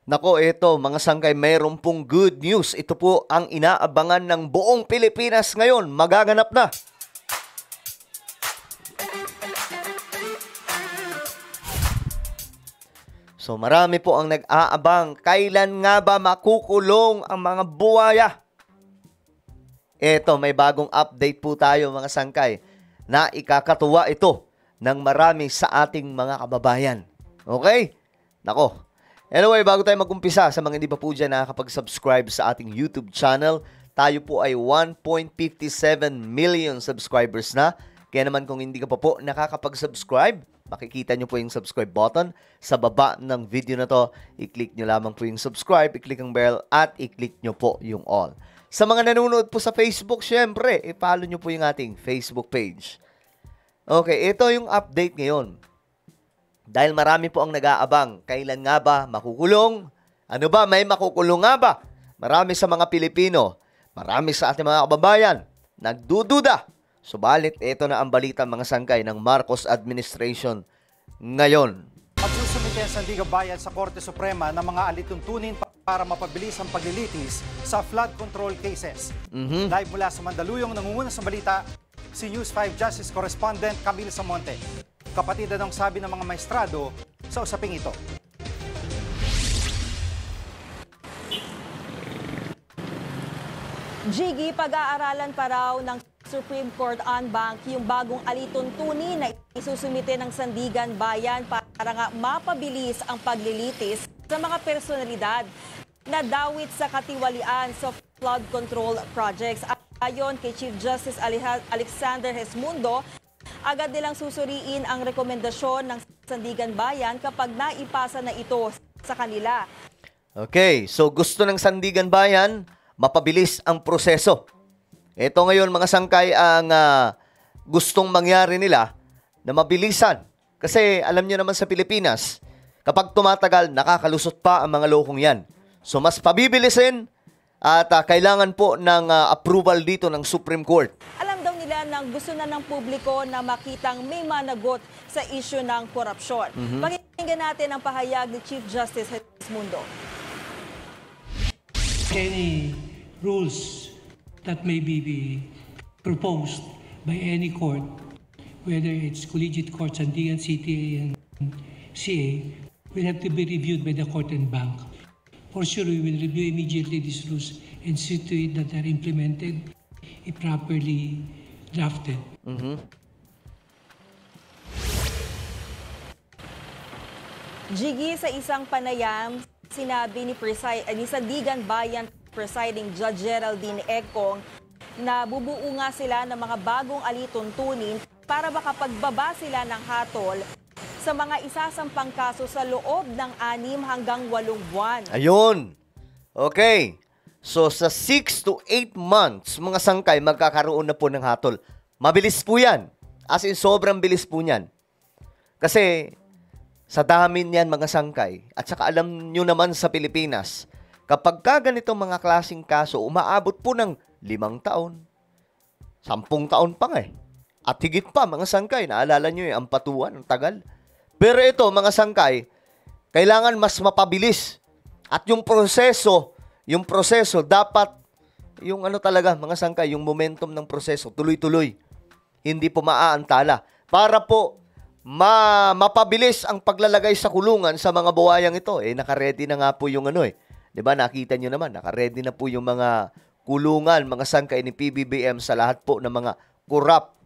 Nako, ito mga sangkay, mayroon pong good news. Ito po ang inaabangan ng buong Pilipinas ngayon. Magaganap na. So marami po ang nag-aabang. Kailan nga ba makukulong ang mga buwaya? Ito, may bagong update po tayo mga sangkay na ikakatuwa ito ng marami sa ating mga kababayan. Okay? Nako. Anyway, bago tayo mag-umpisa, sa mga hindi pa po dyan nakakapag-subscribe sa ating YouTube channel, tayo po ay 1.57 million subscribers na. Kaya naman kung hindi ka pa po nakakapag-subscribe, makikita nyo po yung subscribe button sa baba ng video na to. I-click nyo lamang po yung subscribe, i-click ang bell, at i-click nyo po yung all. Sa mga nanonood po sa Facebook, syempre, i-follow nyo po yung ating Facebook page. Okay, ito yung update ngayon. Dahil marami po ang nag-aabang, kailan nga ba makukulong? Ano ba, may makukulong nga ba? Marami sa mga Pilipino, marami sa ating mga kababayan, nagdududa. Subalit, ito na ang balita mga sangkay ng Marcos administration ngayon. At susumite ang Sandigan Bayan sa Korte Suprema ng mga alituntunin para mapabilis ang paglilitis sa flood control cases. Live mula sa Mandaluyong, nangunguna sa balita, si News 5 Justice Correspondent Camille Samonte. Kapatid ng sabi ng mga maestrado sa usaping ito. Jiggy, pag-aaralan pa raw ng Supreme Court en banc yung bagong alituntunin na isusumite ng Sandigan Bayan para nga mapabilis ang paglilitis sa mga personalidad na dawit sa katiwalian sa flood control projects. Ayon kay Chief Justice Alexander Hesmundo, agad nilang susuriin ang rekomendasyon ng Sandigan Bayan kapag naipasa na ito sa kanila. Okay, so gusto ng Sandigan Bayan mapabilis ang proseso. Ito ngayon mga sangkay ang gustong mangyari nila na mabilisan. Kasi alam nyo naman sa Pilipinas, kapag tumatagal, nakakalusot pa ang mga lokong yan. So mas pabibilisin at kailangan po ng approval dito ng Supreme Court. Alam daw nila nang gusto na ng publiko na makitang may managot sa issue ng korupsyon. Pakinggan natin ang pahayag ni Chief Justice Hesmundo. Any rules that may be proposed by any court, whether it's collegiate courts, Sandigan, CTA, and CA, will have to be reviewed by the court and bank. For sure, we will review immediately these rules and see to it that they are implemented, properly drafted. Jiggy, sa isang panayam, sinabi ni Sandigan Bayan Presiding Judge Geraldine Ekong na bubuo nga sila ng mga bagong alituntunin para makapagbaba sila ng hatol sa mga isasampang kaso sa loob ng 6 hanggang 8 buwan. Ayun. Okay. So sa 6 to 8 months, mga sangkay, magkakaroon na po ng hatol. Mabilis po yan. As in, sobrang bilis po yan. Kasi sa dami niyan mga sangkay, at saka alam nyo naman sa Pilipinas, kapag ganitong mga klaseng kaso, umaabot po ng 5 taon, 10 taon pa nga eh. At higit pa mga sangkay, naalala nyo ang patuan, ang tagal. Pero ito mga sangkay, kailangan mas mapabilis. At yung proseso dapat, yung ano talaga mga sangkay, yung momentum ng proseso, tuloy-tuloy. Hindi po maaantala. Para po mapabilis ang paglalagay sa kulungan sa mga buwayang ito. Naka-ready na nga po yung ano . Diba, nakita nyo naman, naka-ready na po yung mga kulungan, mga sangkay ni PBBM sa lahat po ng mga korap.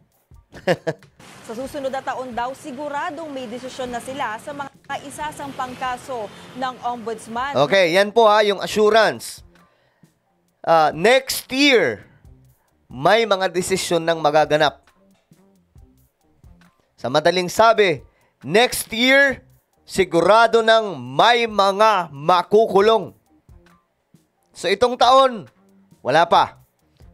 Sa susunod na taon daw, siguradong may desisyon na sila sa mga isasampang kaso ng Ombudsman. Okay, yan po yung assurance. Next year, may mga desisyon ng magaganap. Sa madaling sabi, next year, sigurado nang may mga makukulong. So itong taon, wala pa.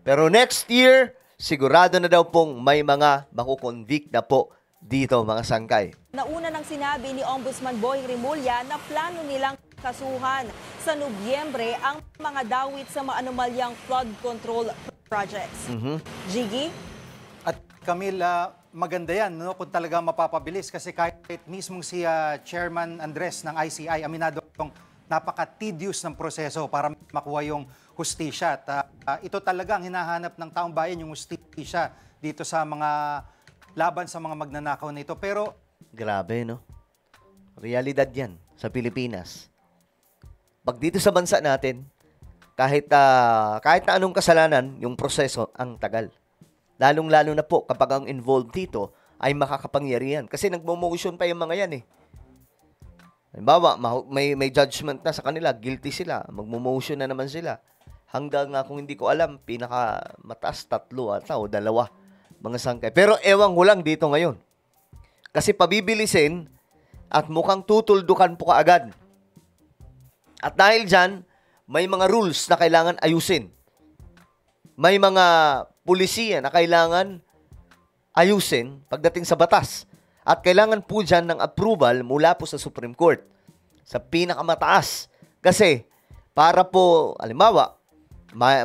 Pero next year, sigurado na daw pong may mga makukonvict na po dito mga sangkay. Nauna nang sinabi ni Ombudsman Boying Rimulya na plano nilang kasuhan sa Nobyembre ang mga dawit sa mga anomalyang flood control projects. Jiggy? At Camille, maganda yan no, kung talaga mapapabilis kasi kahit mismong si Chairman Andres ng ICI, aminado napaka-tedious ng proseso para makuha yung hustisya. At ito talagang hinahanap ng taong bayan, yung hustisya dito sa mga laban sa mga magnanakaw na ito. Pero Grabe, no? Realidad yan sa Pilipinas. Pag dito sa bansa natin, kahit na anong kasalanan, yung proseso ang tagal. Lalong-lalo na po kapag ang involved dito ay makakapangyarihan. Kasi nagmo-motion pa yung mga yan eh. Halimbawa, may judgment na sa kanila, guilty sila, magmo-motion na naman sila. Hanggang kung hindi ko alam, pinakamataas 3 ata o 2 mga sangkay. Pero ewan ko lang dito ngayon. Kasi pabibilisin at mukhang tutuldukan po kaagad. At dahil dyan, may mga rules na kailangan ayusin. May mga pulisiya na kailangan ayusin pagdating sa batas. At kailangan po dyan ng approval mula po sa Supreme Court. Sa pinakamataas. Kasi, para po, halimbawa,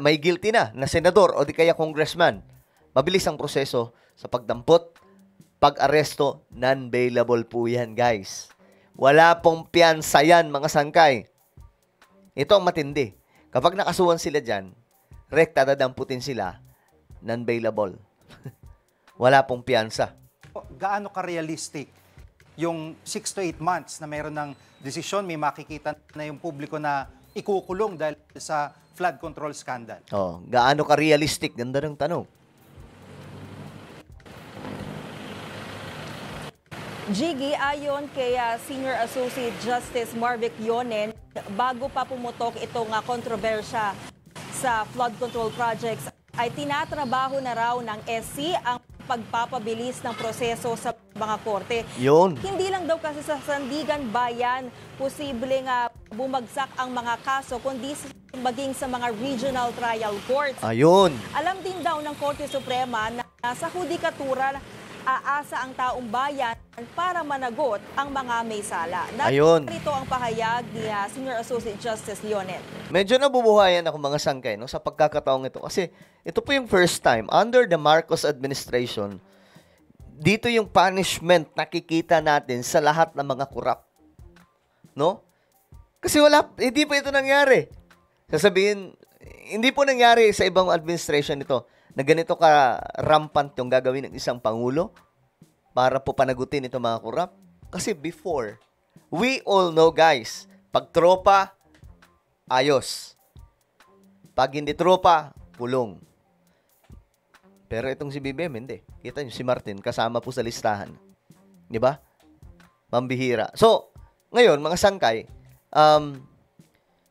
may guilty na senador o di kaya congressman, mabilis ang proseso sa pagdampot, pag-aresto, non-bailable po yan, guys. Wala pong piyansa yan, mga sangkay. Ito ang matindi. Kapag nakasuhan sila dyan, rekta dadamputin sila, non-bailable. Wala pong piyansa. gaano ka-realistic yung 6 to 8 months na mayroon ng desisyon, may makikita na yung publiko na ikukulong dahil sa flood control scandal? Oh, gaano ka-realistic? Ganda ng tanong. Jiggy, ayon kay Senior Associate Justice Marvic Yonen, bago pa pumutok itong kontrobersya sa flood control projects, ay tinatrabaho na raw ng SC ang pagpapabilis ng proseso sa mga korte. Yun. Hindi lang daw kasi sa Sandigan Bayan posibleng bumagsak ang mga kaso, kundi maging sa mga regional trial courts. Ayun. Alam din daw ng Korte Suprema na sa hudikatura aasa ang taong bayan para managot ang mga may sala. Ayun. Narito ang pahayag ni Senior Associate Justice Leonet. Medyo nabubuhayan ako mga sangkay no, sa pagkakataong ito. Kasi ito po yung first time under the Marcos administration, dito yung punishment nakikita natin sa lahat ng mga korap. No? Kasi hindi pa ito nangyari. Sasabihin, hindi po nangyari sa ibang administration ito na ganito ka rampant yung gagawin ng isang pangulo para po panagutin itong mga korap. Kasi before, we all know guys, pag tropa, ayos. Pag hindi tropa, pulong. Pero itong si BBM, hindi. Kita nyo, si Martin, kasama po sa listahan. Di ba? Mambihira. So, ngayon, mga sangkay,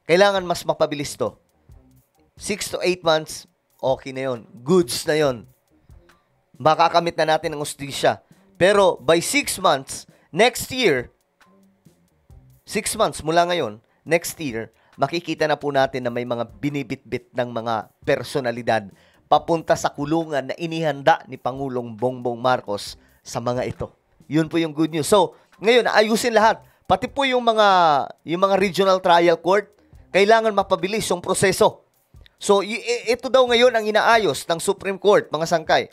kailangan mas mapabilis to. 6 to 8 months, okay na yun. Goods na yun. Makakamit na natin ang hustisya. Pero by 6 months, next year, 6 months mula ngayon, next year, makikita na po natin na may mga binibitbit ng mga personalidad papunta sa kulungan na inihanda ni Pangulong Bongbong Marcos sa mga ito. Yun po yung good news. So, ngayon, ayusin lahat. Pati po yung mga regional trial court, kailangan mapabilis yung proseso. So, ito daw ngayon ang inaayos ng Supreme Court, mga sangkay.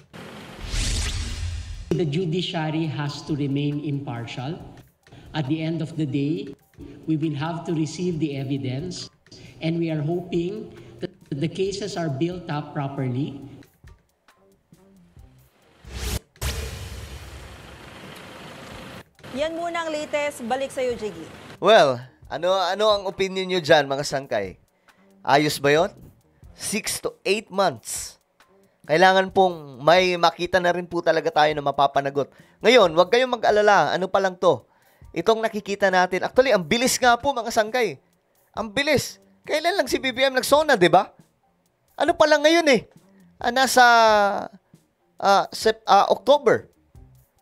The judiciary has to remain impartial. At the end of the day, we will have to receive the evidence, and we are hoping that the cases are built up properly. Yan muna ang latest. Balik sa'yo, Jiggy. Well, ano ang opinion nyo dyan, mga sangkay? Ayos ba yun? 6 to 8 months. Kailangan pong may makita na rin po talaga tayo na mapapanagot. Ngayon, huwag kayong mag-alala. Ano pa lang to? Itong nakikita natin. Actually, ang bilis nga po, mga sangkay. Ang bilis. Kailan lang si BBM nagsona, di ba? Ano pa lang ngayon eh? Nasa October.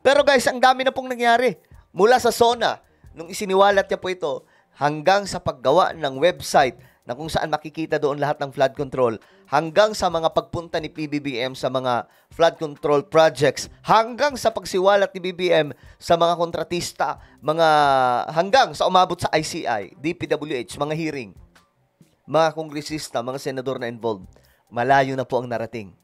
Pero guys, ang dami na pong nangyari. Mula sa SONA, nung isiniwalat niya po ito, hanggang sa paggawa ng website na kung saan makikita doon lahat ng flood control, hanggang sa mga pagpunta ni PBBM sa mga flood control projects, hanggang sa pagsiwalat ni BBM sa mga kontratista, hanggang sa umabot sa ICI, DPWH, mga hearing, mga kongresista, mga senador na involved, malayo na po ang narating.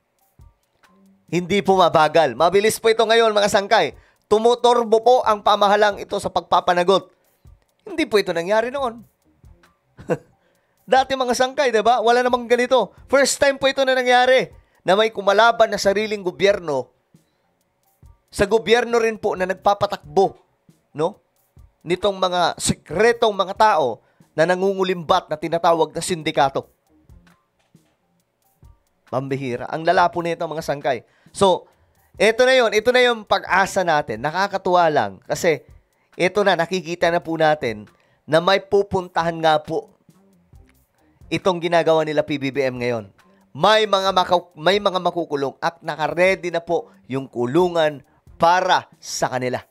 Hindi po mabagal. Mabilis po ito ngayon, mga sangkay. Tumuturbo po ang pamahalang ito sa pagpapanagot. Hindi po ito nangyari noon. Dati mga sangkay, di ba? Wala namang ganito. First time po ito na nangyari na may kumalaban na sariling gobyerno sa gobyerno rin po na nagpapatakbo, no? Nitong mga sekretong mga tao na nangungulimbat na tinatawag na sindikato. Pambihira. Ang lala po nito mga sangkay. So, ito na yung pag-asa natin. Nakakatuwa lang kasi ito na, nakikita na po natin na may pupuntahan nga po itong ginagawa nila PBBM ngayon. May mga makukulong at naka-ready na po yung kulungan para sa kanila.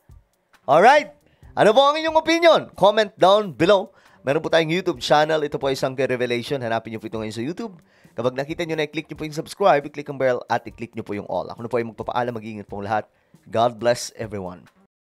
Alright? Ano po ang inyong opinion? Comment down below. Meron po tayong YouTube channel. Ito po ay Sangkay Revelation. Hanapin niyo po ito ngayon sa YouTube. Kapag nakita nyo na, i-click nyo po yung subscribe, i-click ang bell, at i-click nyo po yung all. Ako na po ay magpapaalam, mag-iingat pong lahat. God bless everyone.